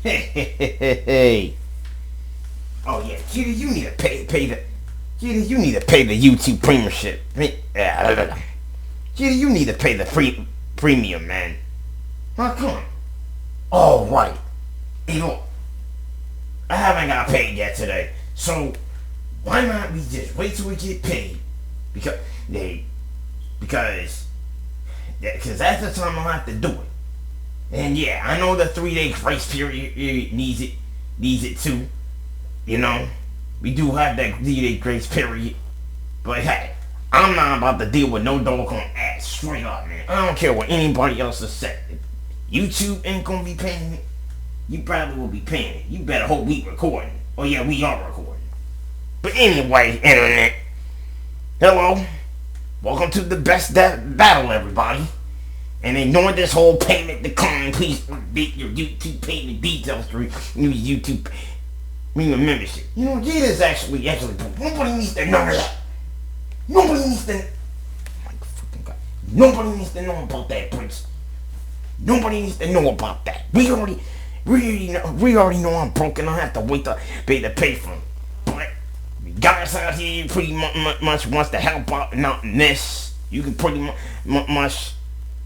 Hey. Oh yeah, Cheetah, you need to pay the Cheetah, you need to pay the YouTube premiumship. Cheetah, you need to pay the premium, man. How come? Oh right. You know, I haven't got paid yet today. So why not we just wait till we get paid? Because that's the time I'll have to do it. And yeah, I know the 3-day grace period needs it too. You know, we do have that 3-day grace period. But hey, I'm not about to deal with no doggone ass. Straight up, man. I don't care what anybody else has said. If YouTube ain't gonna be paying it, you probably will be paying it. You better hope we recording. Oh yeah, we are recording. But anyway, internet. Hello. Welcome to the best battle, everybody. And ignore this whole payment decline. Please update your YouTube payment details through your YouTube premium membership. You know, it is actually, nobody needs to know that. Nobody needs to, oh my fucking God. Nobody needs to know about that, Prince. Nobody needs to know about that. We already know I'm broke and I have to wait to pay for it. But guys out here pretty much wants to help out in this. You can pretty much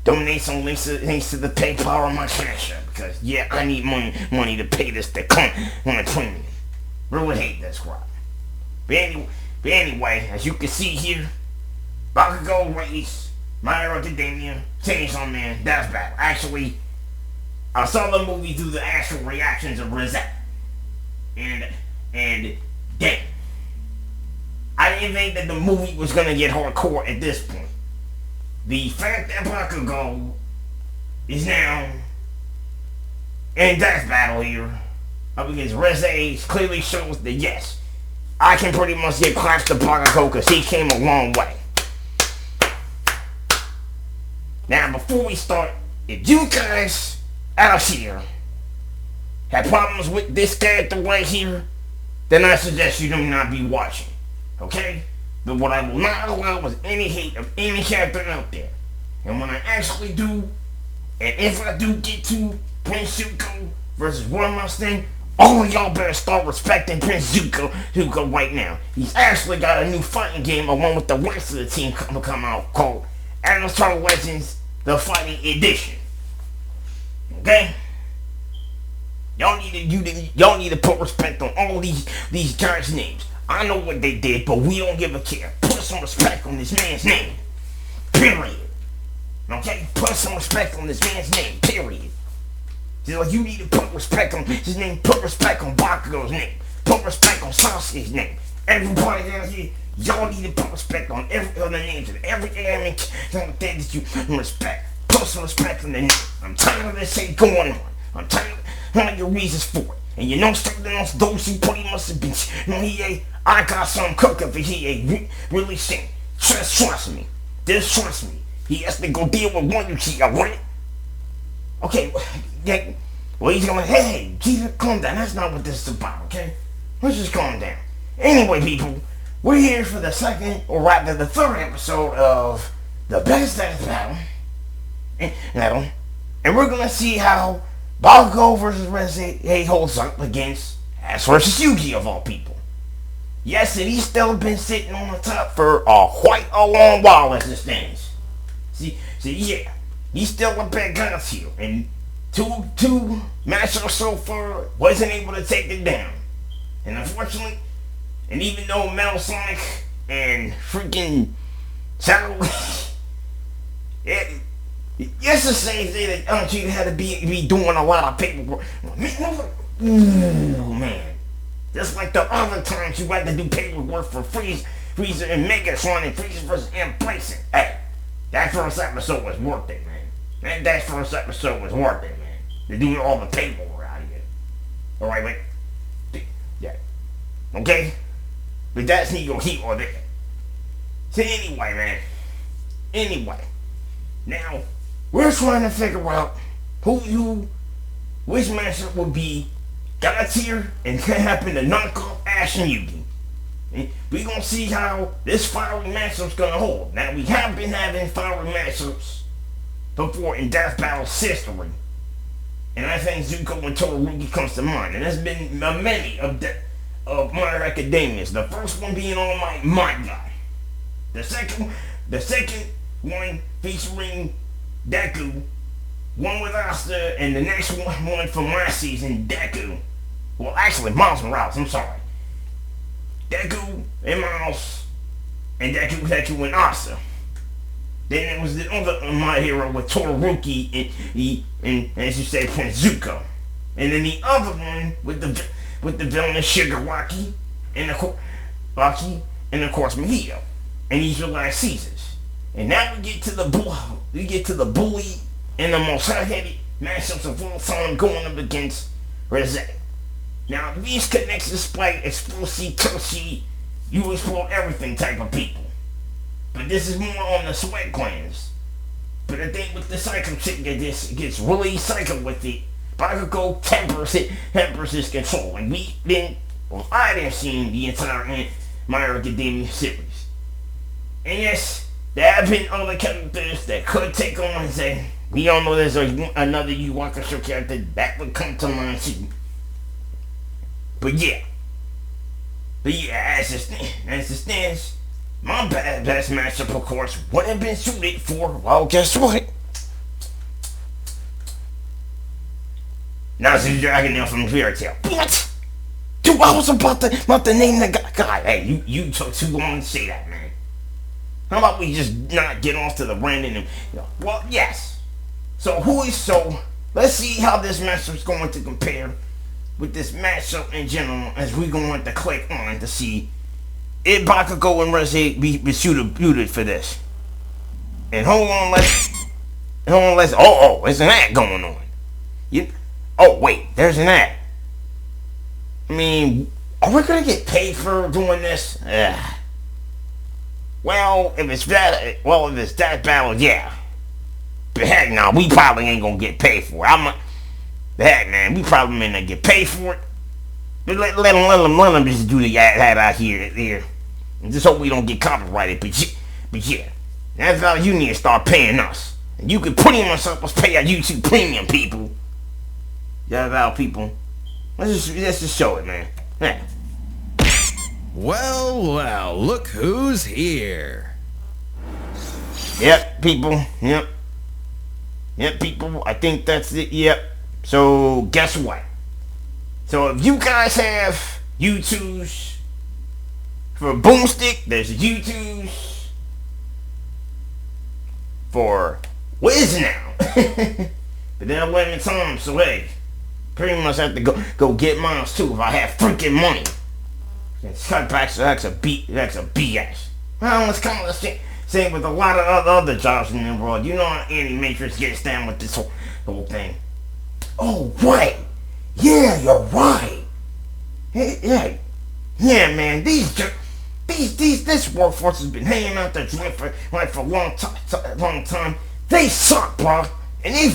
donate some links to the PayPal or my Cash App because yeah, I need money to pay this decline on the premium. Really hate this crap. But anyway, as you can see here, Bakugo, REZE, My Hero Academia, Chainsaw Man, Deathbattle. Actually, I saw the movie through the actual reactions of REZE. And damn, I didn't think that the movie was gonna get hardcore at this point. The fact that Bakugo is now in Deathbattle here up against REZE clearly shows that yes, I can pretty much get claps to Bakugo because he came a long way. Now before we start, if you guys out here have problems with this character right here, then I suggest you do not be watching. Okay? But what I will not allow is any hate of any character out there. And when I actually do, and if I do get to Prince Zuko versus Roy Mustang, all of y'all better start respecting Prince Zuko right now. He's actually got a new fighting game along with the rest of the team come out called Avatar Legends: The Fighting Edition. Okay? Y'all need to put respect on all these guys' names. I know what they did, but we don't give a care. Put some respect on this man's name. Period. Okay? Put some respect on this man's name. Period. Just like you need to put respect on his name, put respect on Bakugo's name. Put respect on Sasuke's name. Everybody down here, y'all need to put respect on every other names and every anime that you respect. Put some respect on the name. I'm tired of this shit going on. I'm tired of all your reasons for it. And you know, something else, those who pretty much have been, I got some cooking for he really sing. Trust me. Just trust me. He has to go deal with one you alright? Okay, yeah. Well, he's going, hey, Jesus, calm down. That's not what this is about, okay? Let's just calm down. Anyway, people, we're here for the second, or rather the third episode of the Best Death Battle. And we're going to see how Bakugo versus REZE holds up against Ash versus Yugi of all people. Yes, and he's still been sitting on the top for quite a long while as it stands. See, yeah, he's still a big guns here, and two matchups so far wasn't able to take it down. And unfortunately, and even though Metal Sonic and freaking Shadow, yes, the same thing that you had to be doing a lot of paperwork. Ooh, man. Just like the other times you had to do paperwork for Frieza and Megatron and Frieza vs. Emplacing. Hey, that first episode was worth it, man. That first episode was worth it, man. To do all the paperwork out here. Alright, wait. Yeah. Okay? But that's neither here or there. So anyway, man. Anyway. Now, we're trying to figure out which matchup would be God tier and can happen to knock off Ash and Yugi. And we're gonna see how this fiery matchup's gonna hold. Now, we have been having fiery matchups before in Death Battle's history. And I think Zuko and Todoroki comes to mind. And there's been many of My Hero Academias. The first one being All Might, my guy. The second one featuring Deku, one with Asta, and the next one from last season, Deku. Well, actually, Miles Morales, I'm sorry. Deku and Miles, and Deku and Asta. Then it was the other My Hero with Todoroki and as you said, Prince Zuko. And then the other one with the villain Shigaraki and of course Mahito. And these are last seasons. And now we get to the bully and the most hard-headed matchups of all time going up against REZE. Now these connects display explosive, cursy, you explode everything type of people. But this is more on the sweat glands. But I think with the psycho chick gets really psycho with it. Bakugo tempers his control. And I didn't see the entire My Hero Academia series. And yes, there have been other characters that could take on and say, we all know there's another Yu Hakusho character that would come to mind too. But yeah, as it stands, my best matchup, of course, would have been suited for, well, guess what? Nazi Dragon from Fairy Tail. What? Dude, I was about to name the guy. Hey, you took too long to say that, man. How about we just not get off to the random and, well, yes. So let's see how this matchup's going to compare with this matchup in general as we're going to click on to see if Bakugo and REZE be suited for this. And hold on, let's there's an ad going on. Oh wait, there's an ad. I mean, are we gonna get paid for doing this? Well, if it's that battle, yeah. But heck, no, we probably ain't gonna get paid for it. Heck, man, we probably may not get paid for it. But let them just do the ad out here. And just hope we don't get copyrighted. But yeah, that's how you need to start paying us. And you can pretty much help us pay our YouTube Premium, people. Yeah, Val, people. Let's just show it, man. Yeah. Well, look who's here. Yep, people. Yep, people. I think that's it. Yep. So, guess what? So, if you guys have YouTubes for Boomstick, there's YouTubes for REZE now. But they're limited time, so hey, pretty much have to go get mine too if I have freaking money. Cutbacks, that's a BS. Well, it's kind of the same with a lot of other jobs in the world. You know how Animatrix gets down with this whole thing. Oh, right. Yeah, you're right. Hey, yeah, man. This workforce has been hanging out there for a long time. They suck, bro. And they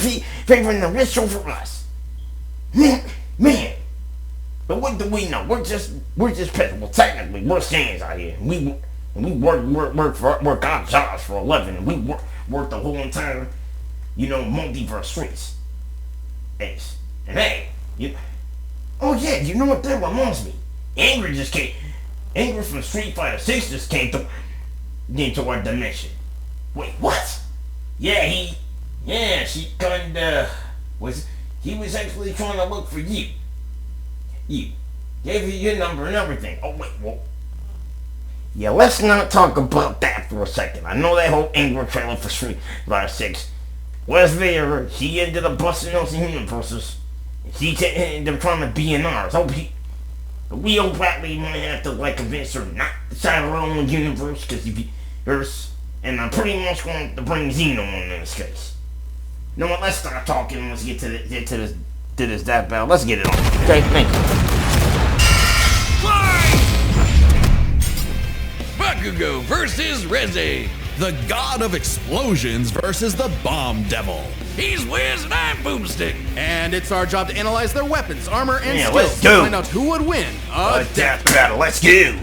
favoring the rich over us. Man. But what do we know? We're just peasants. Well, technically, we're stands out here. We work our jobs for a living, and we work the whole entire, multiverse streets. Ace. And hey, oh yeah, you know what that reminds me? Angry from Street Fighter 6 just came into our dimension. Wait, what? Yeah, he was actually trying to look for you. You gave you your number and everything. Oh wait, well, yeah, let's not talk about that for a second. I know that whole Angry trailer for Street Fighter 6 was there. She ended up busting those universes. They're trying to be in ours. We probably might have to convince her not to start her own universe and I'm pretty much going to bring Xeno in this case. You know what? Let's start talking. Let's get to this Deathbattle. Let's get it on. Okay, thank you. Bakugo versus REZE. The god of explosions versus the bomb devil. He's Wiz and I'm Boomstick. And it's our job to analyze their weapons, armor, and skills let's to find out who would win a death battle. Let's go.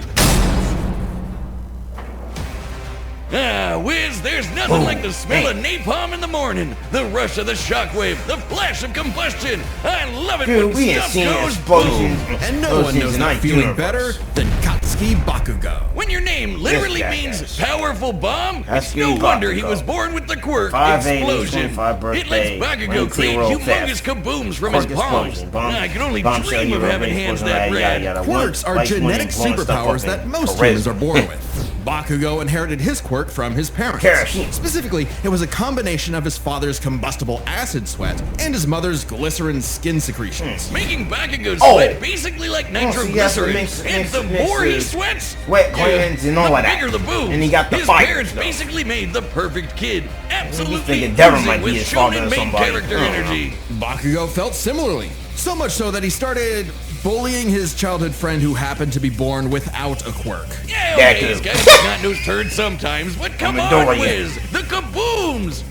Wiz, there's nothing like the smell of napalm in the morning, the rush of the shockwave, the flash of combustion. I love it when stuff goes boom. And no one knows that feeling better than Katsuki Bakugo. When your name literally means powerful bomb, it's no wonder he was born with the quirk explosion. It lets Bakugo create humongous kabooms from his palms. I can only dream of having hands that rad. Quirks are genetic superpowers that most humans are born with. Bakugo inherited his quirk from his parents. Specifically, it was a combination of his father's combustible acid sweat and his mother's glycerin skin secretions. Making Bakugo sweat basically like nitroglycerin, and the more he sweats, sweat glands and all the of that. bigger the boom. And he got the his fire, parents basically made the perfect kid, absolutely Devil oozing might be with his father shonen or main somebody. character energy. Bakugo felt similarly, so much so that he started bullying his childhood friend who happened to be born without a quirk. Yeah, okay, this guy's not no turd sometimes, but come on, Wiz, the kabooms!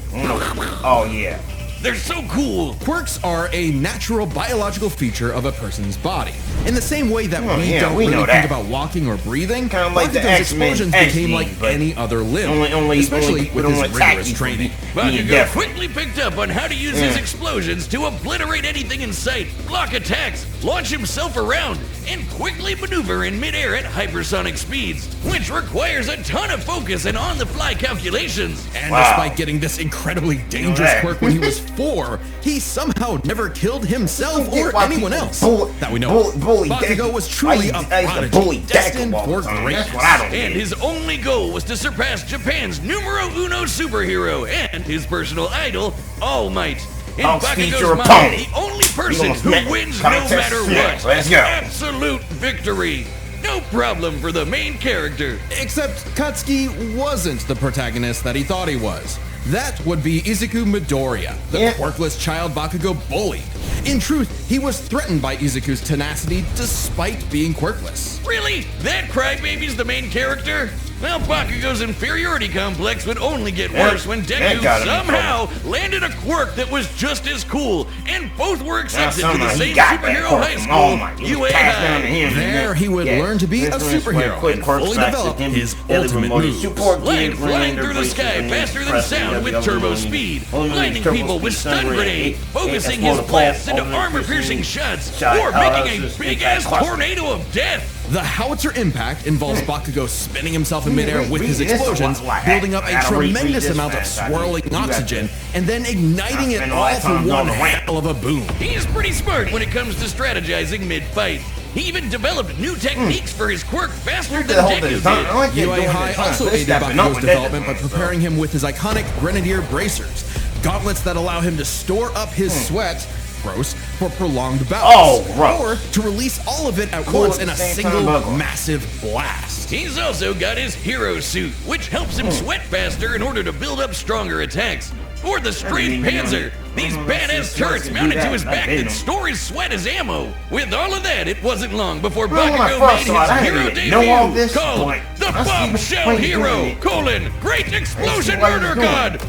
Oh yeah. They're so cool. Quirks are a natural biological feature of a person's body. In the same way that we don't we really know think that. about walking or breathing, Kinda like the Bakugo's X-Men explosions became like but any other limb, especially with his rigorous training. Bakugo quickly picked up on how to use his explosions to obliterate anything in sight, block attacks, launch himself around, and quickly maneuver in midair at hypersonic speeds, which requires a ton of focus and on-the-fly calculations. And despite getting this incredibly dangerous quirk when he was 4, he somehow never killed himself or anyone else that we know of. Bakugo was truly a prodigy, destined for greatness. And his only goal was to surpass Japan's numero uno superhero and his personal idol, All Might. In Bakugo's mind, the only person who wins no matter what. Let's go. Absolute victory. No problem for the main character. Except Katsuki wasn't the protagonist that he thought he was. That would be Izuku Midoriya, the quirkless child Bakugo bullied. In truth, he was threatened by Izuku's tenacity despite being quirkless. Really? That crybaby's the main character? Well, Bakugo's inferiority complex would only get worse when Deku somehow landed a quirk that was just as cool, and both were accepted to the same superhero high school, UA High. There, he would learn to be a superhero and fully develop his ultimate moves. Like flying through the sky faster than sound with turbo speed, blinding people with stun grenade, focusing his blasts into armor-piercing shots, or making a big-ass tornado of death. The howitzer impact involves Bakugo spinning himself in midair with his explosions, building up a tremendous amount of swirling oxygen, and then igniting it all for one hell of a boom. He's pretty smart when it comes to strategizing mid-fight. He even developed new techniques for his quirk faster than Deku did. UA High also aided Bakugo's development by preparing him with his iconic Grenadier bracers, gauntlets that allow him to store up his sweat, gross, for prolonged bouts, or to release all of it at once in a single massive blast. He's also got his hero suit, which helps him sweat faster in order to build up stronger attacks. Or the Straight Panzer, these badass turrets mounted to his back that store his sweat as ammo. With all of that, it wasn't long before Bakugo made his hero debut, called the Bombshell Hero, Great Explosion Murder God,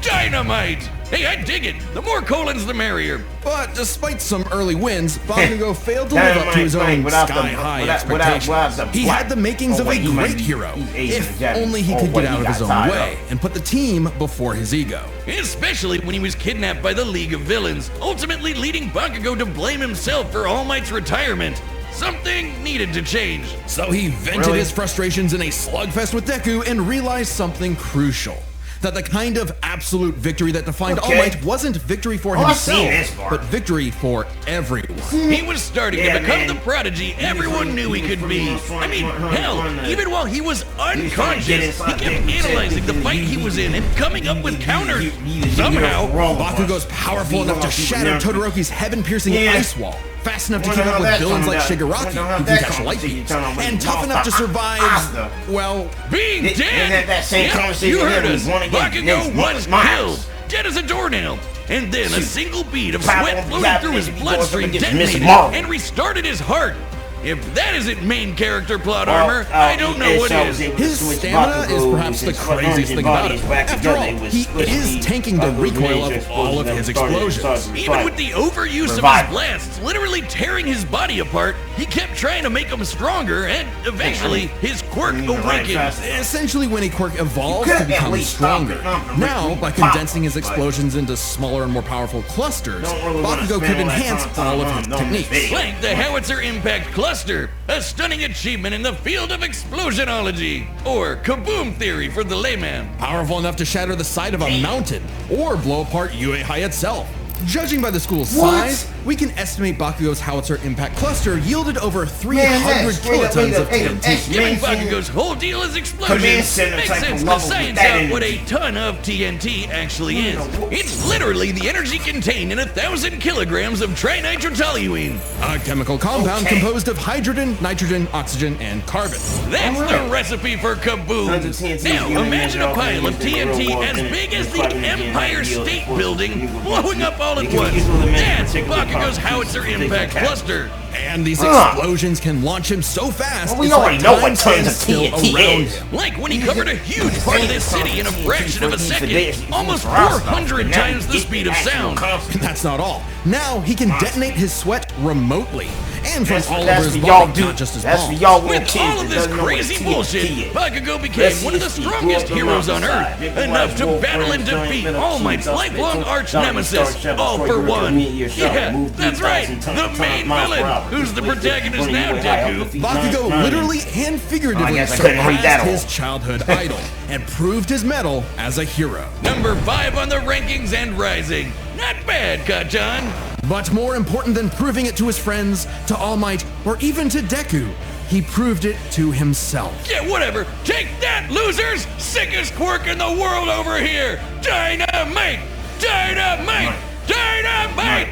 Dynamite. Hey, I dig it. The more colons, the merrier. But despite some early wins, Bakugo failed to live up to his own sky-high expectations. He had the makings of a great hero, if only he could get out of his own way and put the team before his ego. Especially when he was kidnapped by the League of Villains, ultimately leading Bakugo to blame himself for All Might's retirement. Something needed to change. So he vented his frustrations in a slugfest with Deku and realized something crucial. That the kind of absolute victory that defined All Might wasn't victory for himself, but victory for everyone. He was starting to become the prodigy everyone knew he could be. I mean, hell, even while he was unconscious, he kept analyzing the fight he was in and coming up with counters. Somehow, Bakugo's powerful enough to shatter Todoroki's heaven-piercing ice wall, fast enough to keep up with villains like Shigaraki, who can catch light beams, and tough enough to survive, well, being dead! Yep, you heard us! Bakugo was killed, dead as a doornail! And then a single bead of sweat flowing through his bloodstream detonated and restarted his heart. If that isn't main character plot armor, I don't know what is. His stamina is perhaps the craziest thing about him. After all, he is tanking the recoil of all of his explosions. Even with the overuse of his blasts literally tearing his body apart, he kept trying to make him stronger, and eventually his quirk awakened. Essentially, when a quirk evolves to become stronger. Now, by condensing his explosions into smaller and more powerful clusters, Bakugo could enhance all of his techniques. Like the Howitzer Impact Cluster, a stunning achievement in the field of explosionology, or kaboom theory for the layman. Powerful enough to shatter the side of a mountain, or blow apart UA itself. Judging by the school's size, we can estimate Bakugo's Howitzer Impact Cluster yielded over 300 kilotons of TNT. Given Bakugo's whole deal is explosions, makes sense to science out what a ton of TNT actually is. It's literally the energy contained in 1,000 kilograms of trinitrotoluene, a chemical compound composed of hydrogen, nitrogen, oxygen, and carbon. That's the recipe for kaboom. Now, imagine a pile of TNT as big as the Empire State Building blowing up all at once. That's Bakugo's Howitzer Impact Cluster. And these explosions can launch him so fast, we already know what tons of TNT is. Like when he covered a huge part of this city in a fraction of a second, almost 400 times the speed of sound. That's not all. Now he can detonate his sweat remotely. And from all over his body, not just his palms. With all of this crazy bullshit, Bakugo became one of the strongest heroes on Earth, enough to battle and defeat All Might's lifelong arch nemesis, All for One. Yeah, that's right, the main villain, who's the protagonist now, Deku. Bakugo literally and figuratively surpassed his childhood idol and proved his mettle as a hero. Number 5 on the rankings and rising. Not bad, Kachan. But more important than proving it to his friends, to All Might, or even to Deku, he proved it to himself. Yeah, whatever. Take that, losers! Sickest quirk in the world over here! Dynamite! Dynamite! Dynamite!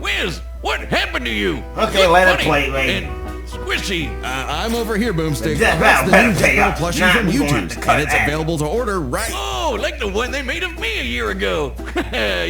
Wiz, what happened to you? Okay, let it play, lady. Squishy. I'm over here, Boomstick. That's the new Deathbattle plushie from YouTube, and it's available to order right. Oh, like the one they made of me a year ago.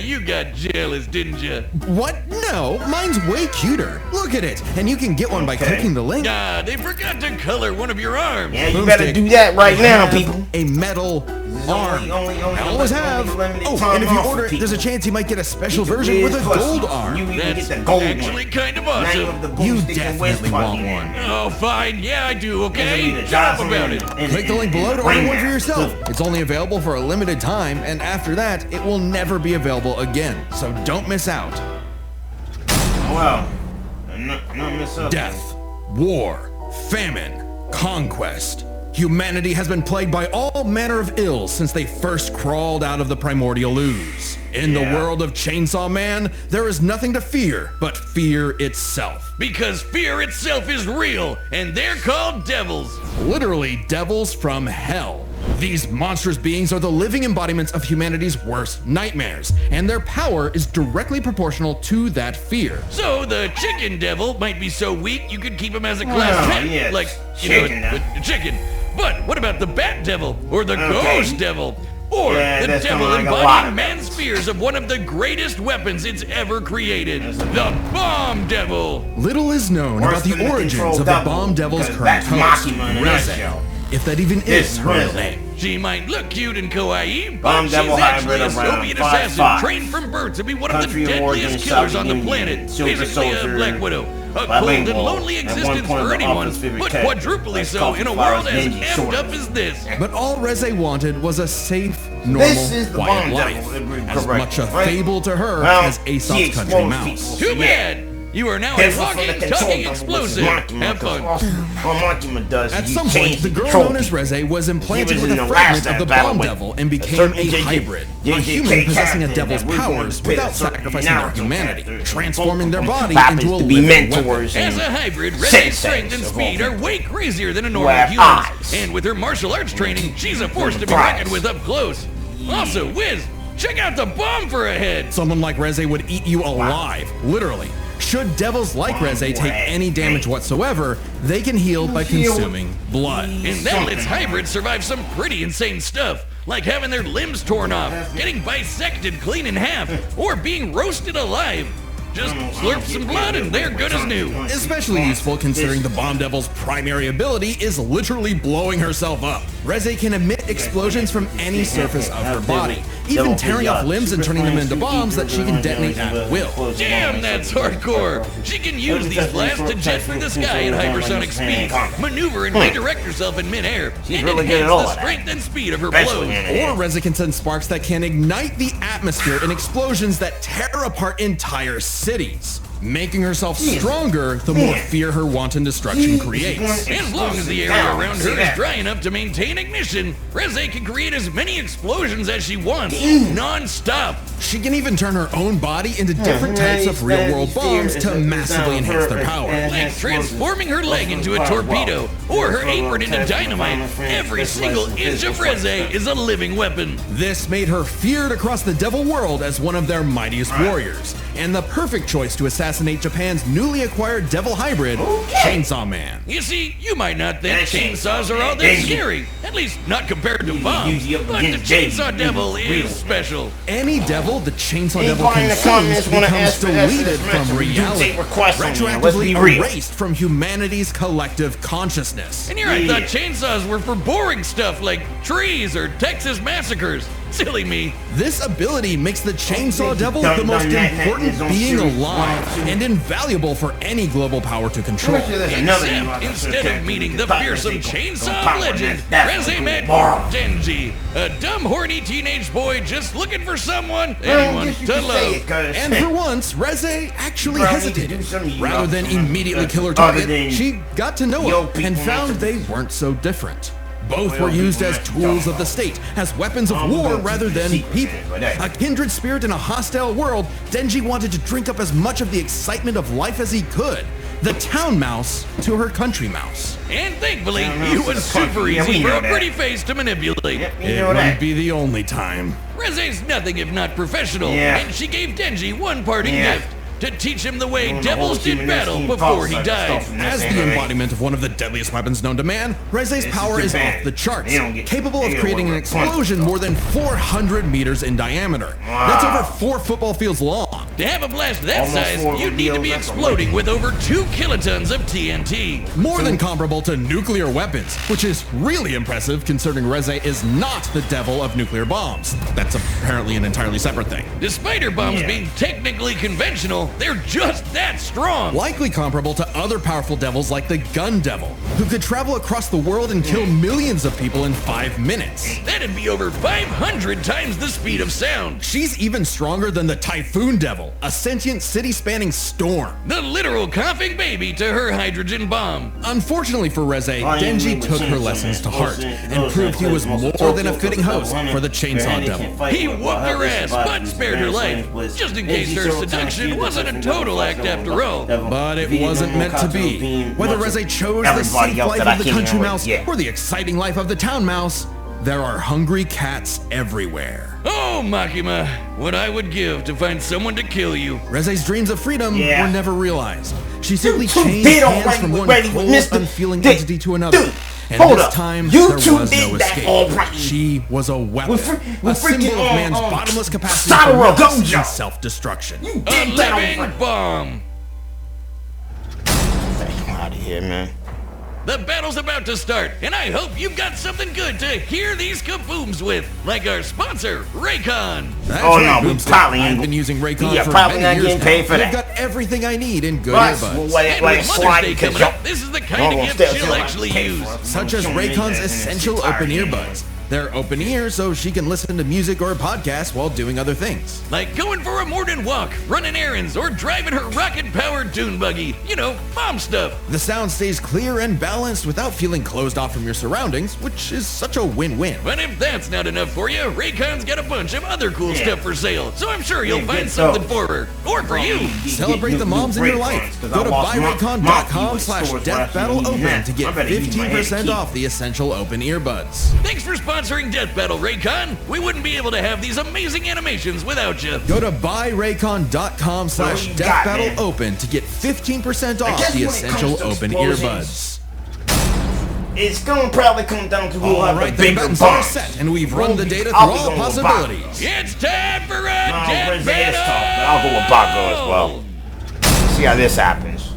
You got jealous, didn't you? What? No, mine's way cuter. Look at it, and you can get one by clicking the link. Ah, they forgot to color one of your arms. Yeah, you better do that right now, people. A metal arm. I always have. Oh, and if you order it, there's a chance you might get a special version with a gold arm. That's actually kind of awesome. You definitely want one. Oh, fine. Yeah, I do, okay? Shut up about it. Click the link below to order one for yourself. It's only available for a limited time, and after that, it will never be available again. So don't miss out. Well, not miss out. Death, war, famine, conquest. Humanity has been plagued by all manner of ills since they first crawled out of the primordial ooze. In the world of Chainsaw Man, there is nothing to fear but fear itself. Because fear itself is real, and they're called devils. Literally devils from hell. These monstrous beings are the living embodiments of humanity's worst nightmares, and their power is directly proportional to that fear. So the chicken devil might be so weak you could keep him as a class pet, like, chicken. But what about the bat devil, or the ghost devil? Or the devil embodying man's fears of one of the greatest weapons it's ever created, the bomb devil. Little is known about the origins of the bomb devil's current host, REZE, if that even is her real name. She might look cute and kawaii, but she's actually a Soviet assassin trained from birth to be one of the deadliest killers on the planet. Basically a Black Widow. A cold and lonely existence for anyone, but quadruply so in a world as amped up as this. But all REZE wanted was a safe, normal, quiet life. As much a fable to her as Aesop's Country Mouse. Too bad! You are now a walking, talking explosive. Have fun. At some point, the girl known as REZE was implanted with a fragment of the bomb devil and became a hybrid. A human possessing a devil's powers without sacrificing their humanity, transforming their body into a living weapon. As a hybrid, REZE's strength and speed are way crazier than a normal human. And with her martial arts training, she's a force to be reckoned with up close. Also, Wiz, check out the bomb for a head. Someone like REZE would eat you alive, literally. Should devils like REZE take any damage whatsoever, they can heal by consuming blood. And that lets hybrids survive some pretty insane stuff, like having their limbs torn off, getting bisected clean in half, or being roasted alive. Just slurp some blood and they're good as new. Especially useful considering the Bomb Devil's primary ability is literally blowing herself up. REZE can emit explosions from any surface of her body, even tearing off limbs and turning them into bombs that she can detonate at will. Damn, that's hardcore. She can use these blasts to jet through the sky at hypersonic speeds, maneuver and redirect herself in midair, and enhance the strength and speed of her blows. Or REZE can send sparks that can ignite the atmosphere in explosions that tear apart entire cities. Making herself stronger the more fear her wanton destruction creates. As long as the area around her is dry enough to maintain ignition, REZE can create as many explosions as she wants, non-stop. She can even turn her own body into different types of real-world bombs to massively enhance their power. Like transforming her leg into a torpedo, or her apron into dynamite. Every single inch of REZE is a living weapon. This made her feared across the devil world as one of their mightiest warriors, and the perfect choice to assassinate Japan's newly acquired devil hybrid, Chainsaw Man. You see, you might not think chainsaws are all that scary, at least not compared to bombs, but the Chainsaw Devil is special. Any devil the Chainsaw Devil consumes becomes deleted from reality, retroactively erased from humanity's collective consciousness. And here I thought chainsaws were for boring stuff like trees or Texas massacres. Silly me. This ability makes the Chainsaw Devil the most important being alive and invaluable for any global power to control. Except instead of meeting the fearsome chainsaw legend, REZE met Denji, a dumb, horny teenage boy just looking for anyone to love. And for once, REZE actually hesitated. Rather than immediately kill her target, she got to know him and found they weren't so different. Both were used as tools of the state, as weapons of war rather than people. A kindred spirit in a hostile world, Denji wanted to drink up as much of the excitement of life as he could. The town mouse to her country mouse. And thankfully, it was super easy for a pretty face to manipulate. It wouldn't be the only time. REZE's nothing if not professional, and she gave Denji one parting gift. To teach him the way devils did battle before he died. As the embodiment of one of the deadliest weapons known to man, REZE's power is off the charts, capable of creating an explosion more than 400 meters in diameter. That's over 4 football fields long. To have a blast that size, you'd need to be exploding with over 2 kilotons of TNT. More than comparable to nuclear weapons, which is really impressive considering REZE is not the devil of nuclear bombs. That's apparently an entirely separate thing. Despite her bombs being technically conventional, they're just that strong. Likely comparable to other powerful devils like the Gun Devil, who could travel across the world and kill millions of people in 5 minutes. That'd be over 500 times the speed of sound. She's even stronger than the Typhoon Devil, a sentient city-spanning storm. The literal coughing baby to her hydrogen bomb. Unfortunately for REZE, Denji took her lessons to heart and proved he was more than a fitting host for the Chainsaw Devil. He whooped her ass but spared her life, just in case her seduction wasn't a total act after all. But it wasn't meant to be. Whether REZE chose the safe life of the country mouse or the exciting life of the town mouse, there are hungry cats everywhere. Oh, Makima, what I would give to find someone to kill you. REZE's dreams of freedom were never realized. She simply changed hands from one cold, unfeeling entity to another. And this time, there was no escape. She was a weapon, a symbol of man's bottomless capacity for malice and self-destruction. A living bomb. Out of here, man. The battle's about to start, and I hope you've got something good to hear these kabooms with, like our sponsor, Raycon. We probably I've been using Raycon for many years now. I've got everything I need in good earbuds. And with Mother's Day coming up, this is the kind of gift she'll actually use. Such as Raycon's Essential Open Earbuds. They're open ear so she can listen to music or podcasts while doing other things. Like going for a morning walk, running errands, or driving her rocket-powered dune buggy. You know, mom stuff. The sound stays clear and balanced without feeling closed off from your surroundings, which is such a win-win. But if that's not enough for you, Raycon's got a bunch of other cool stuff for sale, so I'm sure you'll find something for her. Or for you. Celebrate the moms in your life. Go to buyraycon.com/deathbattleopen to get 15% off the Essential Open Earbuds. Thanks for sponsoring Death Battle, Raycon. We wouldn't be able to have these amazing animations without you. Go to buyraycon.com/deathbattleopen to get 15% off the Essential Open Earbuds. It's gonna probably come down to who have the bigger buttons bomb. are set, and we've run the data through all possibilities. It's time for a Death Battle! I'll go with Bakguo as well. see how this happens.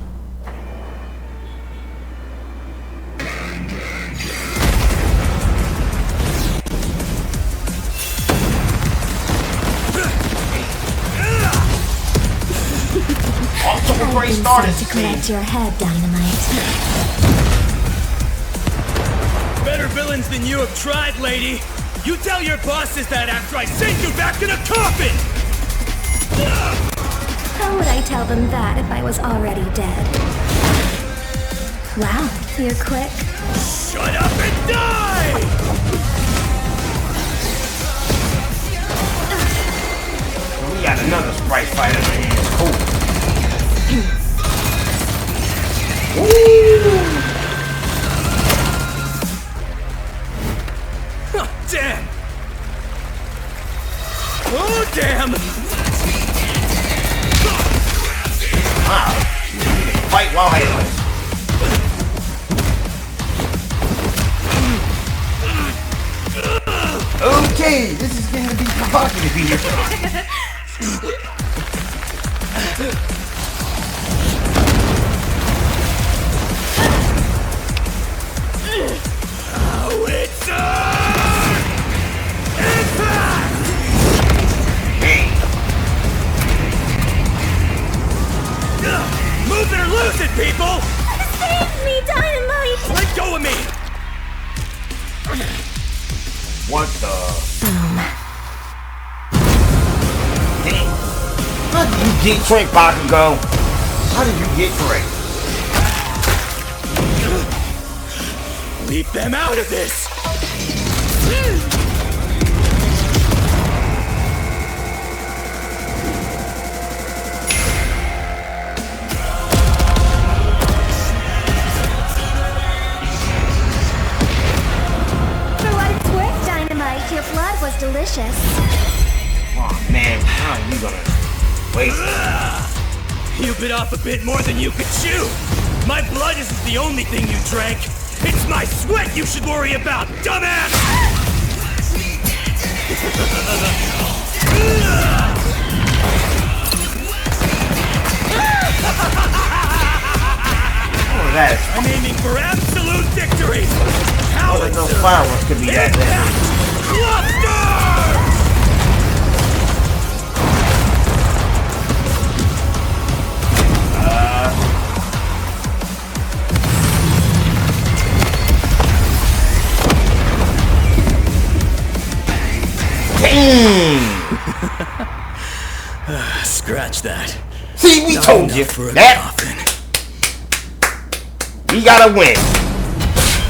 I've been sent to collect your head, Dynamite. Better villains than you have tried, lady. You tell your bosses that after I send you back in a coffin! How would I tell them that if I was already dead? Wow, you're quick. Shut up and die! We got another sprite fighter in here. It's cool. Oh, damn! Oh, damn! Wow. Fight while headless. Okay, this is going to be provocative here. Oh, it's on! Impact! Hey. Move it or lose it, people! Save me, Dynamite! Let go of me! What the? Hey. How did you get tricked, Bakugo? How did you get tricked? Leave them out of this! For what it's worth, Dynamite, your blood was delicious. Oh man, how are you gonna waste it? You bit off a bit more than you could chew! My blood isn't the only thing you drank! It's my sweat you should worry about, dumbass! Oh, that is I'm aiming for absolute victory! oh, there's no fireworks could be that bad. Lobster! Scratch that. See, we Not told enough you for a that coffin. we gotta win.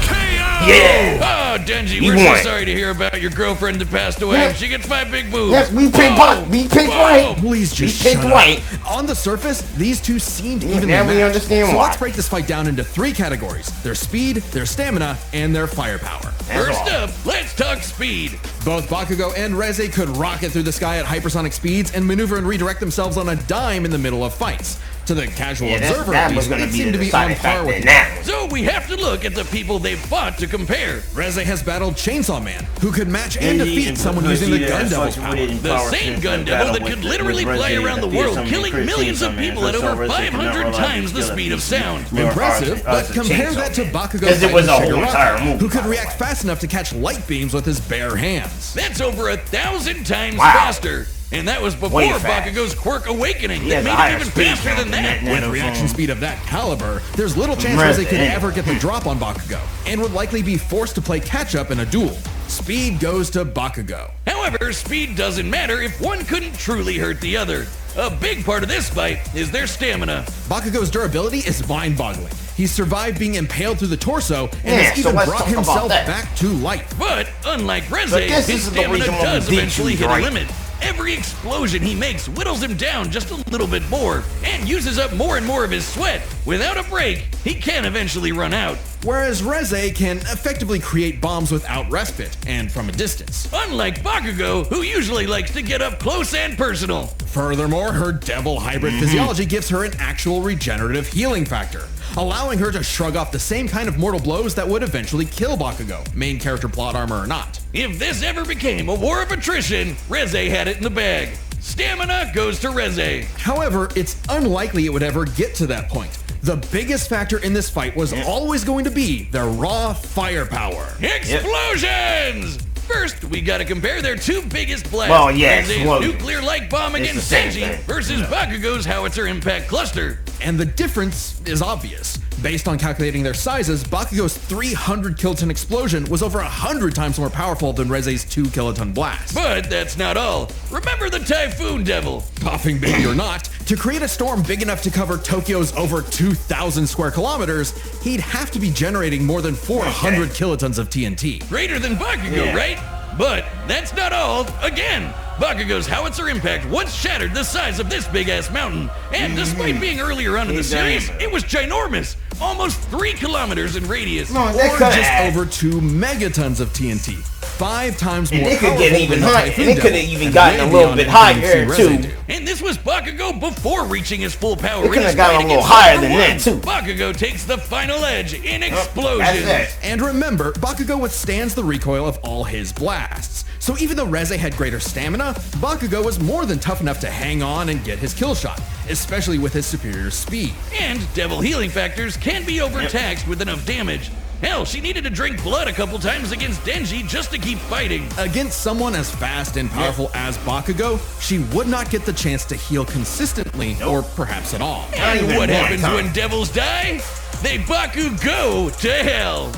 KO! Yeah. Oh, Denji, We we're won. so sorry to hear about your girlfriend that passed away. Yeah. She gets 5 big boobs. Yes, we picked Whoa. we picked Whoa. right. Please just We picked shut right. up. On the surface, these two seemed evenly now we matched. understand so why. let's break this fight down into 3 categories: their speed, their stamina, and their firepower. First That's all. up, let's talk speed. Both Bakugo and REZE could rocket through the sky at hypersonic speeds and maneuver and redirect themselves on a dime in the middle of fights. To the casual Yeah, observer, that at was least, gonna they be seem the to be on deciding par factor with in each that other. one. So we have to look at the people they've fought to compare. REZE has battled Chainsaw Man, who could match and defeat someone using the Gun Devil's power. The same gun devil that could literally fly around the world, killing millions of people at over 500 times the speed of sound. Impressive, but compare that to Because Bakugo's it was a fighting whole entire Shigaraki, movie, who could by the react way. fast enough to catch light beams with his bare hands. That's over 1,000 times Wow. faster. And that was before Way fast. Bakugo's quirk awakening He that has a made higher it even speed faster count than that. than With reaction speed of that caliber, there's little chance REZE REZE could anyway. ever get the drop on Bakugo, and would likely be forced to play catch-up in a duel. Speed goes to Bakugo. However, speed doesn't matter if one couldn't truly hurt the other. A big part of this fight is their stamina. Bakugo's durability is mind-boggling. He's survived being impaled through the torso and Yeah, has so even let's brought talk about himself that. back to life. But unlike REZE, But this his is the stamina reason why we does did eventually choose hit a right. limit. Every explosion he makes whittles him down just a little bit more and uses up more and more of his sweat. Without a break, he can eventually run out. Whereas REZE can effectively create bombs without respite, and from a distance. Unlike Bakugo, who usually likes to get up close and personal. Furthermore, her devil hybrid physiology gives her an actual regenerative healing factor, allowing her to shrug off the same kind of mortal blows that would eventually kill Bakugo, main character plot armor or not. If this ever became a war of attrition, REZE had it in the bag. Stamina goes to REZE. However, it's unlikely it would ever get to that point. The biggest factor in this fight was always going to be their raw firepower. Explosions! First, we gotta compare their two biggest blasts. Well, yeah, REZE's nuclear light bomb against Denji versus Bakugo's howitzer impact cluster. And the difference is obvious. Based on calculating their sizes, Bakugo's 300 kiloton explosion was over 100 times more powerful than REZE's 2 kiloton blast. But that's not all. Remember the Typhoon Devil? Puffing baby or not, to create a storm big enough to cover Tokyo's over 2,000 square kilometers, he'd have to be generating more than 400 kilotons of TNT. Greater than Bakugo, right? But that's not all. Again, Bakugo's howitzer impact once shattered the size of this big-ass mountain. And despite being earlier on in the series, it was ginormous. Almost 3 kilometers in radius. Or just over 2 megatons of TNT. 5 times more it could powerful get even than the higher. Typhoon And it could have Devil, even and gotten way a little beyond bit anything higher, REZE too. do. And this was Bakugo before reaching his full power. It could have gone a little higher than that, too. Bakugo takes the final edge in That's explosions. it. And remember, Bakugo withstands the recoil of all his blasts. So even though REZE had greater stamina, Bakugo was more than tough enough to hang on and get his kill shot, especially with his superior speed. And devil healing factors can be overtaxed with enough damage. Hell, she needed to drink blood a couple times against Denji just to keep fighting. Against someone as fast and powerful as Bakugo, she would not get the chance to heal consistently, or perhaps at all. And what happens when devils die? They Bakugo to hell.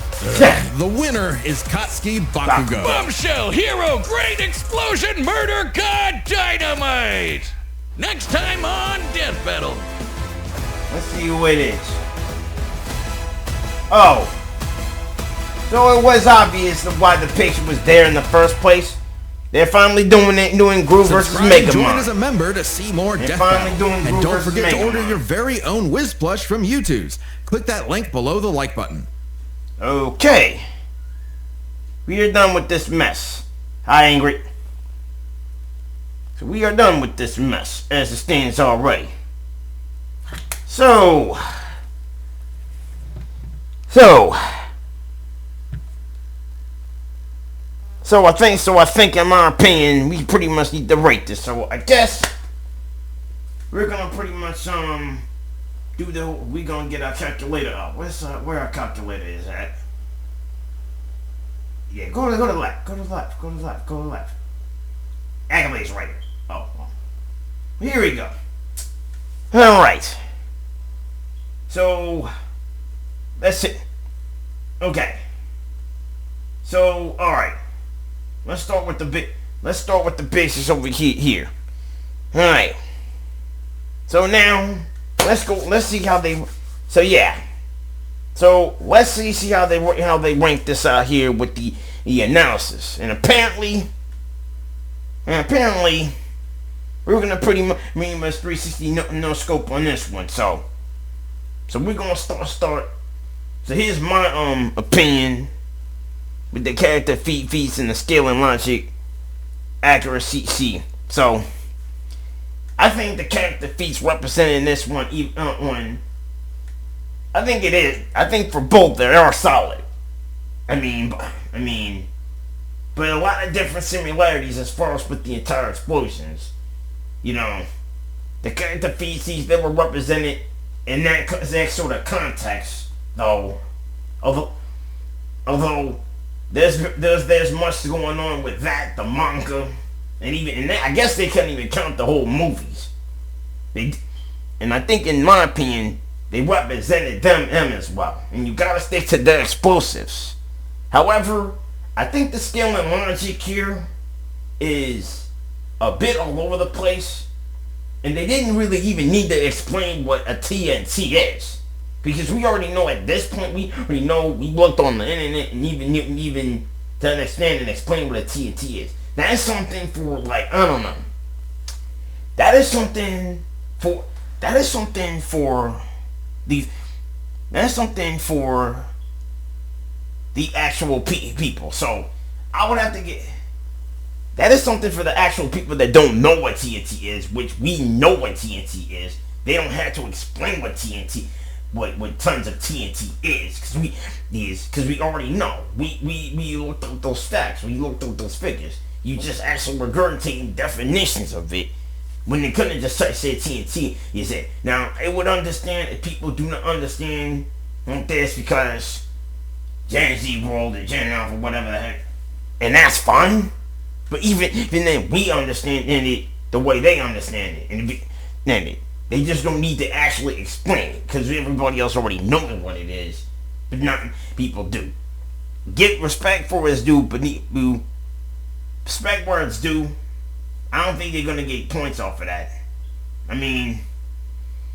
The winner is Katsuki Bakugo. Bombshell, hero, great explosion, murder, god, dynamite. Next time on Death Battle. Let's see who it is. Oh. So it was obvious why the picture was there in the first place. They're finally doing it, doing Groove versus Mega Join Man. as a member to see more Death finally Battle. doing And Groove don't versus forget to Mega order Man. your very own Wiz plush from YouTube's. Click that link below the like button. Okay. We are done with this mess. Hi, Angry. So we are done with this mess as it stands already. So I think in my opinion we pretty much need to rate this. So I guess we're gonna pretty much we're gonna get our calculator up. Where our calculator is at? Yeah, go to the left. Go to the left. Go to the left. Go to the left. Accolades right here. Oh, here we go. All right. So that's it. Okay. So all right. Let's start with the basics over here. All right. So now let's see how they. So yeah. So let's see how they rank this out here with the analysis. And apparently we're gonna pretty much 360 no scope on this one. So we're gonna start. So here's my opinion with the character feats and the skill and logic accuracy. So I think the character feats representing this one I think it is. I think for both they are solid. I mean, but a lot of different similarities as far as with the entire explosions. You know, the character feats they were represented in that sort of context, though. Although there's much going on with that, the manga, and that, I guess they couldn't even count the whole movies. And I think, in my opinion, they represented them as well. And you gotta stick to the explosives. However, I think the skill and logic here is a bit all over the place. And they didn't really even need to explain what a TNT is. Because we already know at this point, we looked on the internet and even to understand and explain what a TNT is. That's something for, like, I don't know. That is something for the actual people. So I would have to get. That is something for the actual people that don't know what TNT is, which we know what TNT is. They don't have to explain what what tons of TNT is, because we already know. We looked up those stacks, we looked up those figures. You just actually regurgitating definitions of it When they couldn't have just said TNT, you said. Now, I would understand if people do not understand like this because Gen Z world or Gen Alpha, whatever the heck. And that's fine. But even then, we understand it the way they understand it. And they just don't need to actually explain it because everybody else already knows what it is. But not people do. Get respect for its due, but respect where it's due. I don't think they're gonna get points off of that. I mean,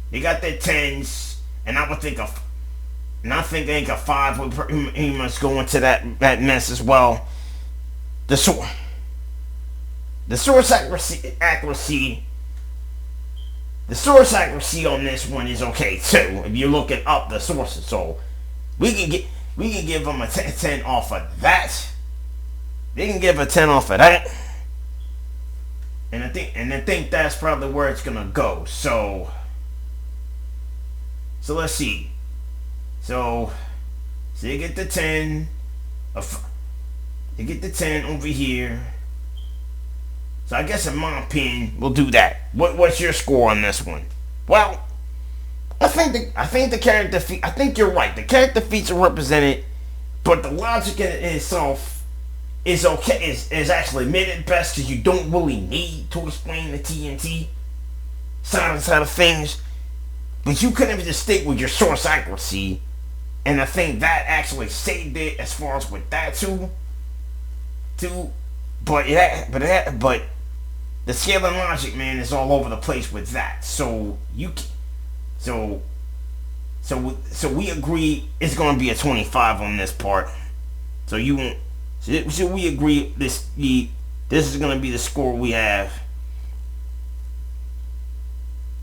they got their 10s, and I think a 5 would pretty much go into that mess as well. The source accuracy on this one is okay too. If you're looking up the sources, so we can give them a 10 off of that. They can give a 10 off of that. And I think that's probably where it's gonna go. So let's see. So you get the 10. You get the 10 over here. So I guess in my opinion, we'll do that. What's your score on this one? Well, I think the character I think you're right. The character feats are represented, but the logic in itself is okay. Is actually made at best because you don't really need to explain the TNT side of things. But you couldn't even just stick with your source accuracy, and I think that actually saved it as far as with that too. But the scale and logic, man, is all over the place with that. So we agree it's gonna be a 25 on this part. So we agree this is gonna be the score we have.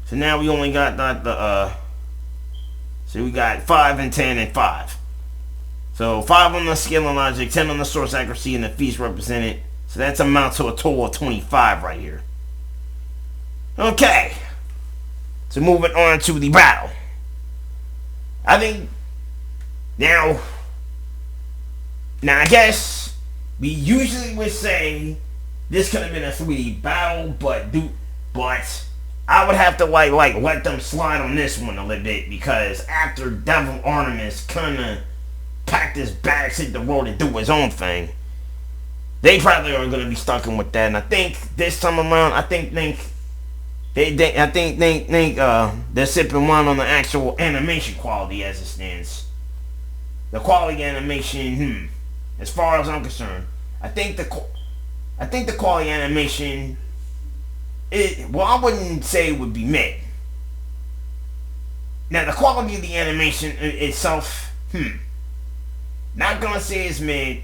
So now we only got so we got 5 and 10 and 5. So 5 on the scale and logic, 10 on the source accuracy, and the feats represented. So that's amount to a total of 25 right here. Okay. So moving on to the battle. I think now I guess we usually would say this could have been a 3D battle, but I would have to like let them slide on this one a little bit because after Devil Ornaments kinda packed his bags, hit the road and do his own thing, they probably are gonna be stuck in with that. And I think this time around, they're sipping wine on the actual animation quality as it stands. The quality animation, as far as I'm concerned, I think the quality animation, I wouldn't say it would be mid. Now the quality of the animation itself, not gonna say it's mid.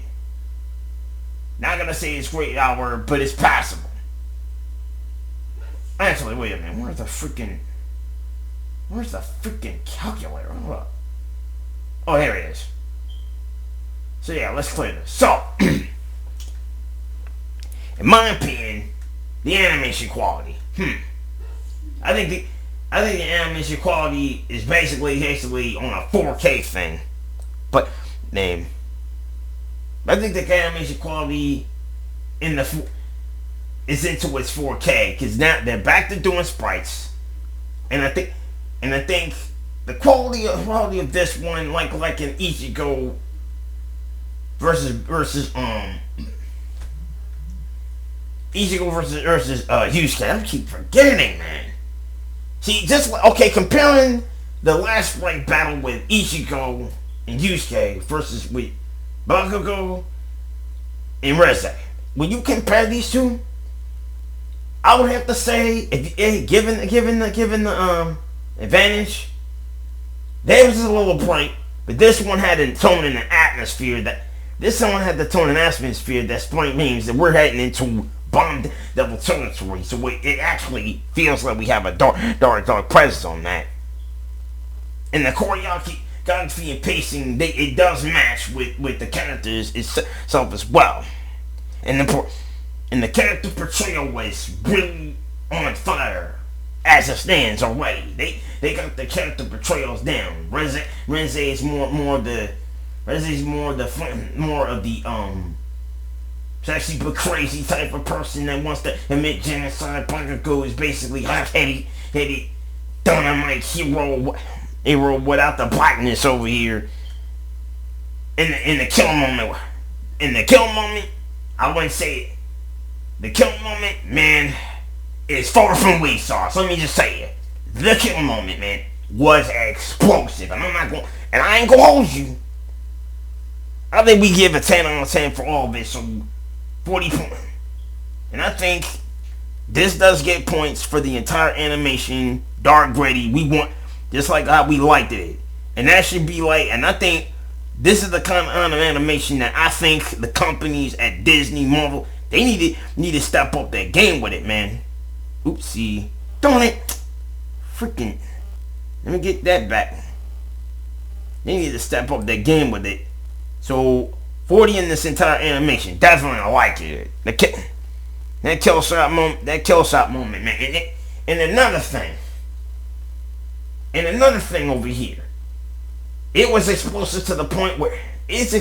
Not gonna say it's great hour, but it's passable. Actually, wait a minute. Where's the freaking calculator? Hold up. Oh, here it is. So yeah, let's clear this. So, in my opinion, the animation quality. I think the animation quality is basically on a 4K thing. But I think the animation quality is into its 4K because now they're back to doing sprites, and I think the quality of this one, like in Ichigo versus Yusuke. I keep forgetting, man. See, comparing the last sprite battle with Ichigo and Yusuke versus with Bakugo and REZE. When you compare these two, I would have to say, given the advantage, theirs is a little bright, but this one had a tone in the atmosphere that Sprite means that we're heading into Bomb Devil territory. So it actually feels like we have a dark presence on that. And the choreography and pacing, it does match with the characters itself as well. And the character portrayal was really on fire as it stands already. They got the character portrayals down. REZE is more of the especially the crazy type of person that wants to admit genocide. Bakugo is basically hot-headed, dynamite hero without the blackness over here. In the kill moment, I wouldn't say it. The kill moment, man, is far from weak sauce. Let me just say it. The kill moment, man, was explosive, and I ain't gonna hold you. I think we give a 10 out of 10 for all of it, so 40 points. And I think this does get points for the entire animation, dark, gritty. We want, just like how we liked it. And that should be like, and I think this is the kind of animation that I think the companies at Disney, Marvel, they need to step up their game with it, man. Oopsie. Darn it. Freaking. Let me get that back. They need to step up their game with it. So, 40 in this entire animation. Definitely I like it. That kill shot moment, man. And another thing over here. It was explosive to the point where if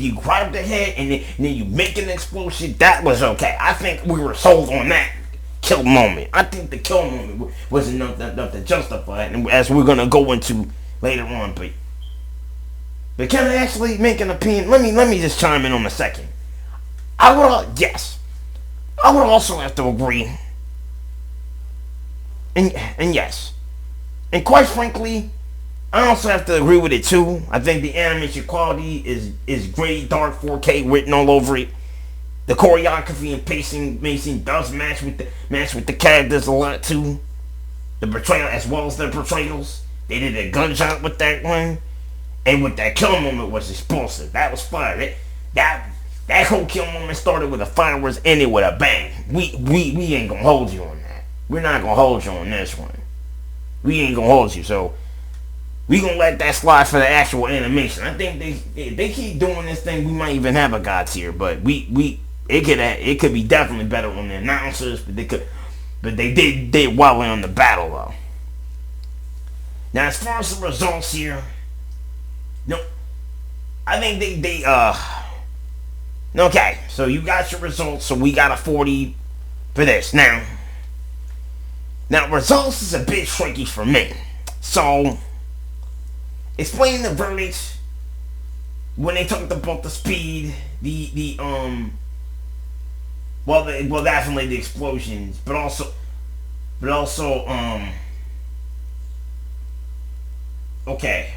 you grab the head and then you make an explosion, that was okay. I think we were sold on that kill moment. I think the kill moment was enough to justify it, and as we're gonna go into later on. But can I actually make an opinion? Let me just chime in on a second. I would also have to agree. And yes. And quite frankly, I also have to agree with it too. I think the animation quality is great, dark 4K written all over it. The choreography and pacing does match with the characters a lot too. The portrayal as well as the portrayals. They did a good job with that one. And with that kill moment was explosive. That was fire. That whole kill moment started with a fireworks, ended with a bang. We ain't gonna hold you on that. We're not gonna hold you on this one. We ain't gonna hold you, so we gonna let that slide for the actual animation. I think if they keep doing this thing, we might even have a God tier, but it could be definitely better on the announcers, but they did well on the battle though. Now as far as the results here, no, I think they okay. So you got your results, so we got a 40 for this now. Now, results is a bit tricky for me. So, explain the verdicts when they talked about the speed, definitely the explosions, but also, okay,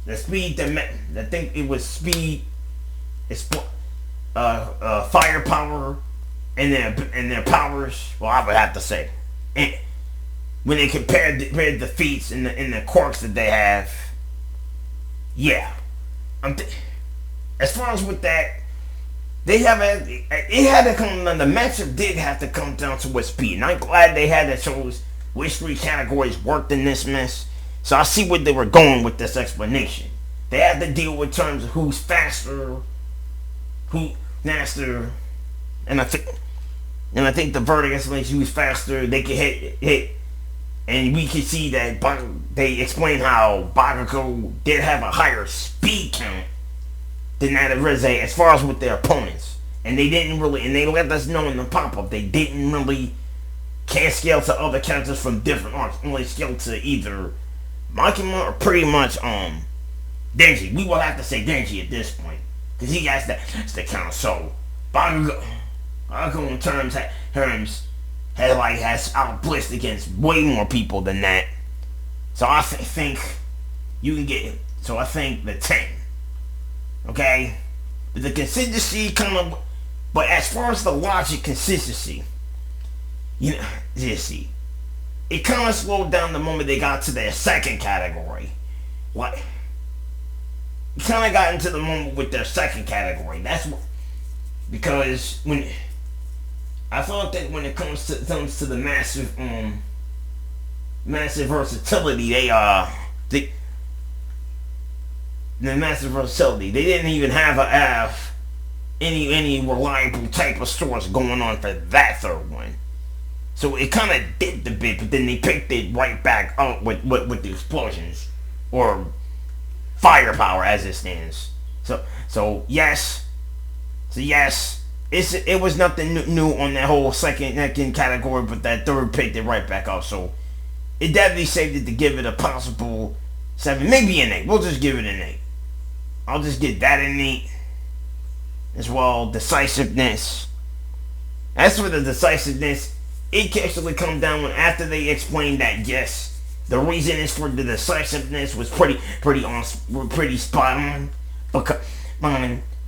the speed, I think it was speed, firepower, and their powers. Well, I would have to say. And when they compared the feats and the quirks that they have, yeah. As far as with that, it had to come down. The matchup did have to come down to what speed. And I'm glad they had to shows which three categories worked in this mess. So I see where they were going with this explanation. They had to deal with terms of who's faster, and I think the verdict explanation who's faster, they can hit, and we can see that they explain how Bakugo did have a higher speed count than that of REZE as far as with their opponents, and they let us know in the pop-up they didn't really can't scale to other characters from different arcs, only scale to either Makima or pretty much Denji. We will have to say Denji at this point because he has the count. So Bakugo in terms has outblitzed against way more people than that. So I think you can get it. So I think the 10. Okay? But the consistency but as far as the logic consistency, just see. It kind of slowed down the moment they got to their second category. What? It kind of got into the moment with their second category. That's what, because when I thought that when it comes to the massive versatility, the massive versatility, they didn't even have any reliable type of source going on for that third one. So it kind of dipped a bit, but then they picked it right back up with the explosions, or firepower as it stands. So yes, it was nothing new on that whole second category, but that third picked it right back up. So it definitely saved it to give it a possible 7, maybe an 8. We'll just give it an 8. I'll just get that an 8 as well. Decisiveness. As for the decisiveness, it actually comes down when after they explained that yes, the reason is for the decisiveness was pretty spot on,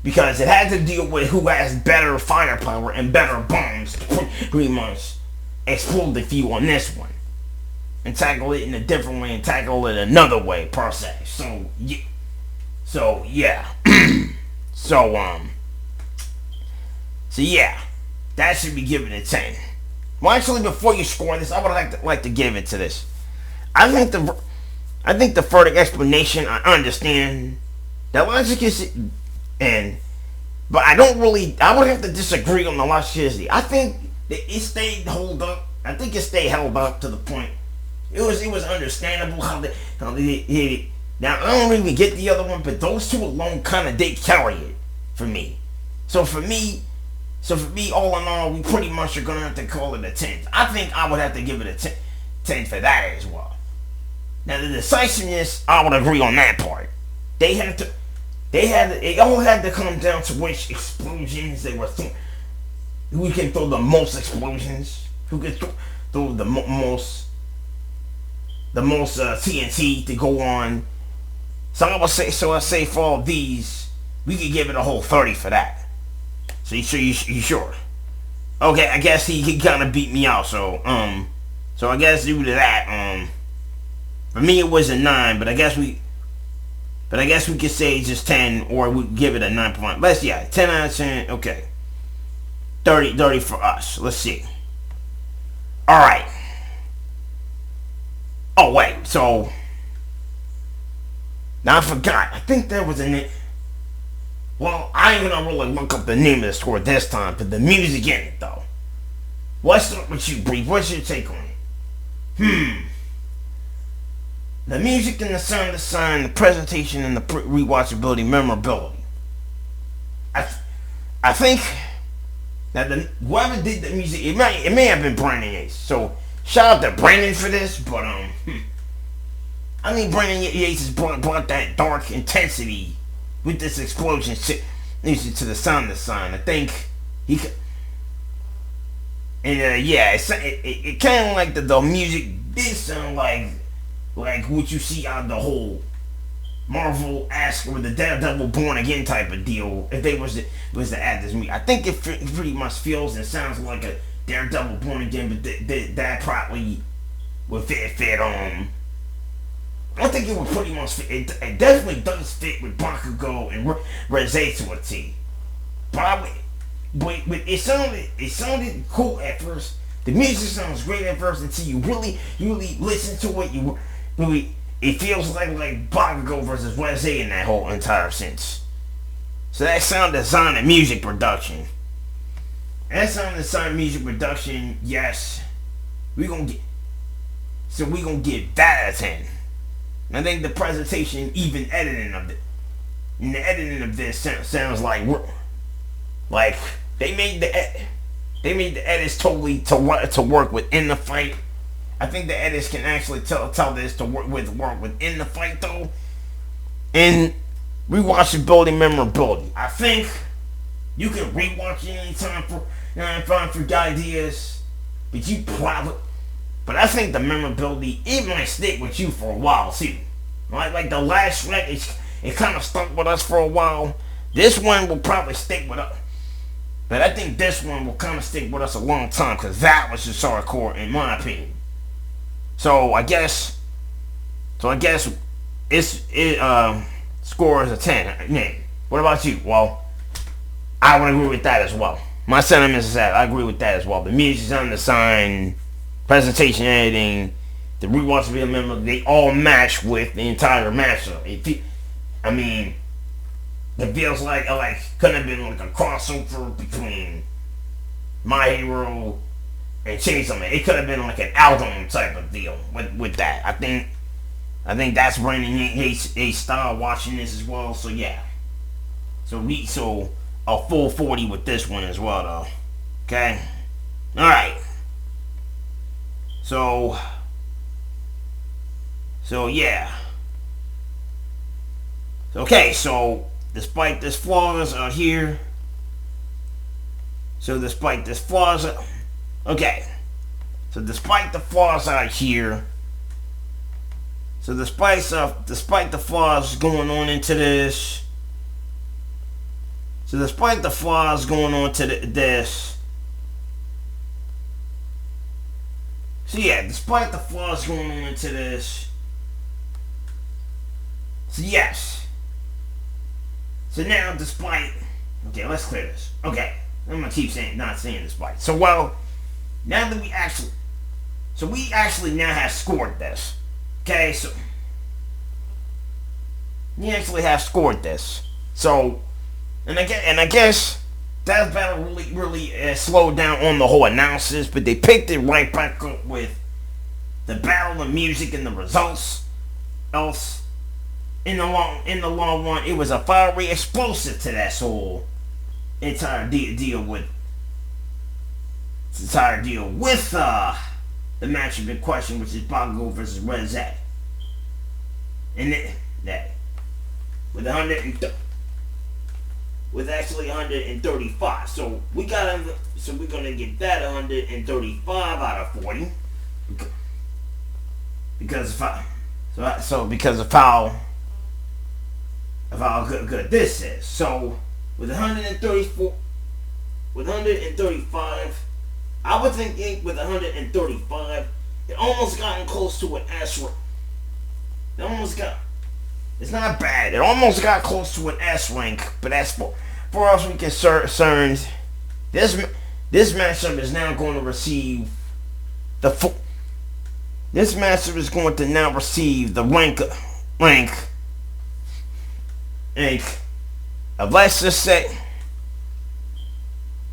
because it had to deal with who has better firepower and better bombs, pretty much explode the few on this one, and tackle it in a different way and tackle it another way per se. So yeah, that should be given a 10. Well, actually, before you score this, I would like to give it to this. I think the further explanation, I understand that logic is, but I don't really. I would have to disagree on the logicity. I think that it stayed held up. I think it stayed held up to the point. It was understandable how they hit it. Now I don't really get the other one, but those two alone kind of did carry it for me. So for me, all in all, we pretty much are gonna have to call it a 10. I think I would have to give it a 10 for that as well. Now the decisiveness, I would agree on that part. It all had to come down to which explosions they were throwing. Who can throw the most explosions? Who can throw the most TNT to go on? So I say for all these, we could give it a whole 30 for that. So you sure? Okay, I guess he kind of beat me out. So I guess due to that, for me it was a 9, but I guess we could say just 10, or we give it a 9. 10 out of 10. Okay, 30 for us. Let's see. All right. Oh wait, so now I forgot. I think there was a name. Well, I ain't gonna really look up the name of the score this time, but the music in it though. Let's start with you, Brief. What's your take on it? The music and the sound design, the presentation, and the rewatchability, memorability. I think that whoever did the music, it may have been Brandon Yates. So shout out to Brandon for this, but I think Brandon Yates has brought that dark intensity with this explosion to the sound design. I think he could, and it kind of like the music did sound like what you see out of the whole Marvel-esque or the Daredevil Born Again type of deal. If they was to add this music, I think it pretty much feels and sounds like a Daredevil Born Again, but that probably would fit on. I think it would pretty much fit. It definitely does fit with Bakugo and REZE to a T. Probably, but it sounded cool at first. The music sounds great at first until you really listen to it. It feels like Bakugo versus REZE in that whole entire sense. So that sound design and music production. Yes, we gonna get that a 10. I think the presentation, even editing of this sounds like they made the edits totally to work within the fight. I think the edits can actually tell this to work within the fight though. And rewatchability, memorability. I think you can rewatch it anytime for good ideas, but I think the memorability, it might stick with you for a while too. Like the last Shrek, it kind of stuck with us for a while. This one will probably stick with us, but I think this one will kind of stick with us a long time because that was just hardcore in my opinion. So I guess it scores a 10. Yeah. What about you? Well, I would agree with that as well. My sentiments is that I agree with that as well. The music, sound design, presentation, editing, the rewatchability, member, they all match with the entire matchup. It feels like could have been like a crossover between My Hero and Chainsaw Man. It could have been like an album type of deal with that. I think I think that's Brandon H style watching this as well. So yeah. So a full 40 with this one as well though. Okay. Alright. So yeah. Okay, so despite this flaws out here. Despite the flaws out here. So despite the flaws going on into this. So despite the flaws going on to this. So yeah, despite the flaws going on into this. So yes. So now despite. Okay, let's clear this. Okay, I'm gonna keep not saying despite. So well, now that we actually now have scored this. Okay, so we actually have scored this. So. And I guess Deathbattle really slowed down on the whole analysis, but they picked it right back up with the battle, the music, and the results. Else, in the long run, it was a fiery explosive to that whole entire deal with the matchup in question, which is Bakugo versus REZE. And that with actually 135. So we're gonna get that 135 out of 40 because of how good this is. So with 135, I would think with 135, it almost gotten close to an S rank. It's not bad. It almost got close to an S rank, but as for us we concerned, this matchup is now going to receive this matchup is going to now receive the rank of, let's just say,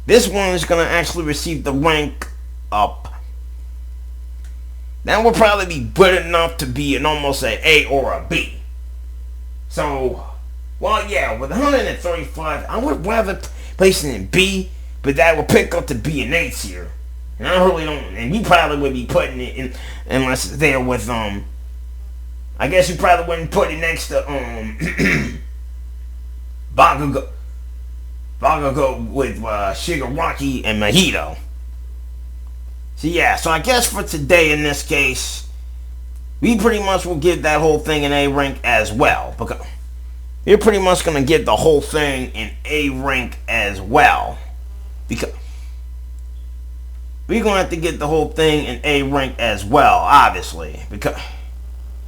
this one is going to actually receive the rank up. That will probably be good enough to be almost an A or a B. So, well, yeah, with 135, I would rather place it in B, but that would pick up to B and A tier. And I really don't, and you probably would be putting it in, unless it's there with, I guess you probably wouldn't put it next to, Bakugo with, Shigaraki and Mahito. So yeah, so I guess for today in this case, we pretty much will give that whole thing an A rank as well. Because we're pretty much going to give the whole thing an A rank as well. Because we're going to have to get the whole thing an A rank as well, obviously. Because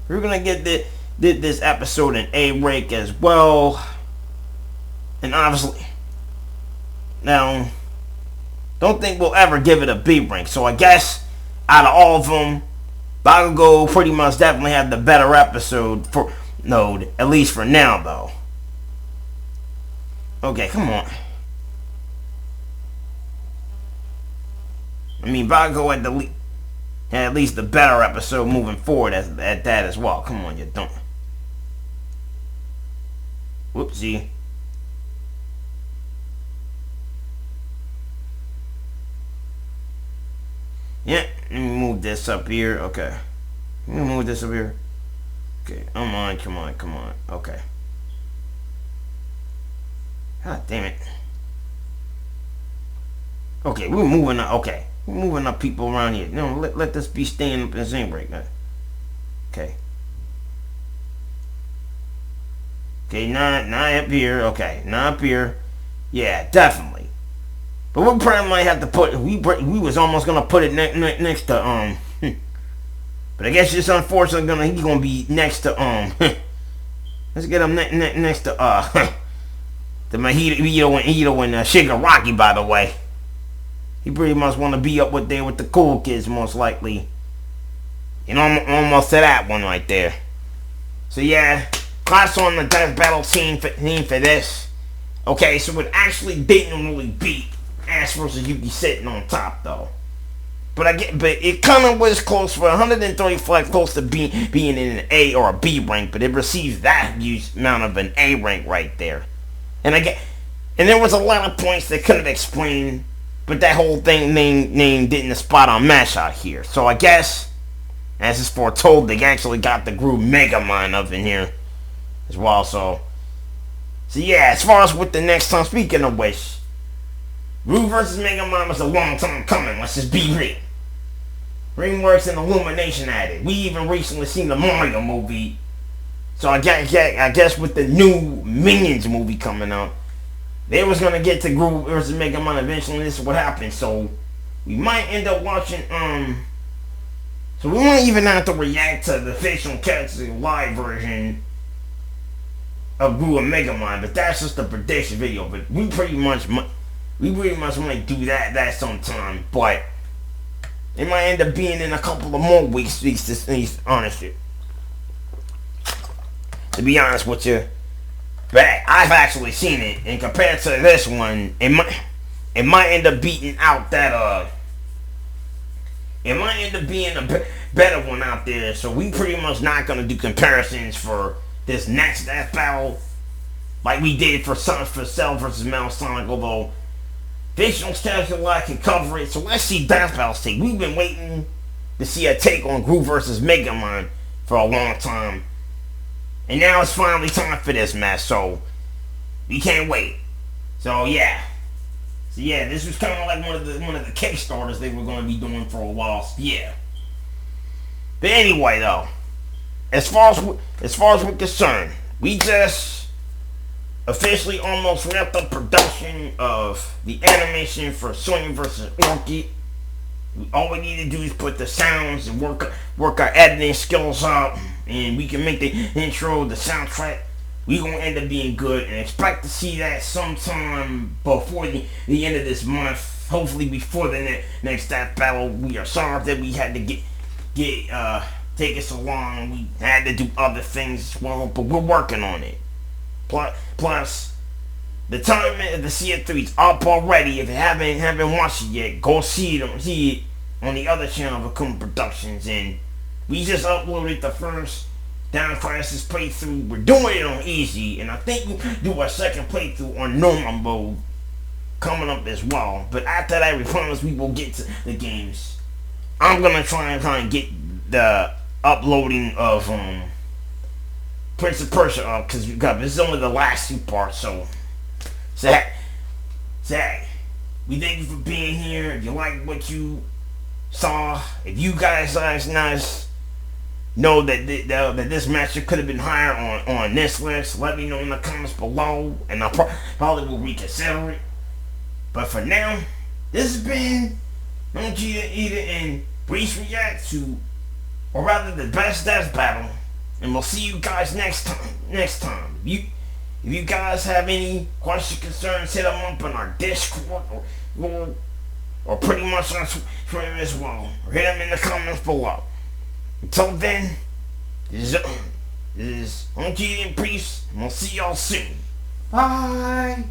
we're going to get this episode an A rank as well. And obviously, now, don't think we'll ever give it a B rank. So I guess out of all of them, Bakugo pretty much definitely had the better episode for node, at least for now though. Okay, come on. I mean, Bakugo had at least the better episode moving forward at that as well. Come on, you don't. Whoopsie. Yeah, let me move this up here. Okay. Let me move this up here. Okay, come on. Okay. God damn it. Okay, we're moving up. Okay. We're moving up people around here. No, let this be staying up in the same break. Okay. Okay, not up here. Okay, not up here. Yeah, definitely. But we probably might have to put. We was almost gonna put it next to But I guess it's unfortunately he's gonna be next to Let's get him next to the Mahito and Shigaraki. By the way, he pretty much want to be up with the cool kids most likely. And almost to that one right there. So yeah, class on the Deathbattle team for this. Okay, so it actually didn't really beat Ash vs. Yuki sitting on top though. but it kind of was close for 135, close to being in an A or a B rank, but it receives that huge amount of an A rank right there. And there was a lot of points that couldn't explain, but that whole thing name didn't spot on match out here. So I guess, as is foretold, they actually got the Groove Megamind up in here as well. So yeah, as far as with the next time, speaking of which, Groove vs. Megamind was a long time coming. Let's just be real. DreamWorks and Illumination at it. We even recently seen the Mario movie. So I guess with the new Minions movie coming out, they was gonna get to Groove vs. Megamind eventually. This is what happened. So we might end up watching. So we might even have to react to the fictional character live version of Groove and Megamind. But that's just a prediction video. But we pretty much might do that sometime. But it might end up being in a couple of more weeks. To be honest with you, but I've actually seen it, and compared to this one, it might end up beating out that it might end up being a better one out there. So we pretty much not gonna do comparisons for this next Death Battle like we did for Cell vs. Metal Sonic, although fictional character like can cover it. So let's see Death Battle's take. We've been waiting to see a take on Groove vs. Megamind for a long time, and now it's finally time for this match. So we can't wait. So yeah, this was kind of like one of the Kickstarters they were going to be doing for a while. Yeah. But anyway, though, as far as we're concerned, we just officially almost wrapped up production of the animation for Sonya vs. Orchid. All we need to do is put the sounds and work our editing skills out, and we can make the intro, the soundtrack. We gonna end up being good, and expect to see that sometime before the end of this month. Hopefully before the next Death Battle. We are sorry that we had to take it so long. We had to do other things as well, but we're working on it. Plus, the tournament of the CF3 is up already. If you haven't watched it yet, go see it on the other channel of Akuma Productions. And we just uploaded the first Down Crisis playthrough. We're doing it on easy, and I think we'll do our second playthrough on normal mode coming up as well. But after that, we promise we will get to the games. I'm gonna try and get the uploading of Prince of Persia up, because this is only the last two parts. So we thank you for being here. If you like what you saw, if you guys know that this matchup could have been higher on this list, let me know in the comments below, and I probably will reconsider it. But for now, this has been Ida and Breeze React to, or rather, the best Death Battle, and we'll see you guys next time. If you guys have any questions, concerns, hit them up on our Discord or pretty much on Twitter as well, or hit them in the comments below. Until then, this is Ida and Breeze, and we'll see y'all soon. Bye.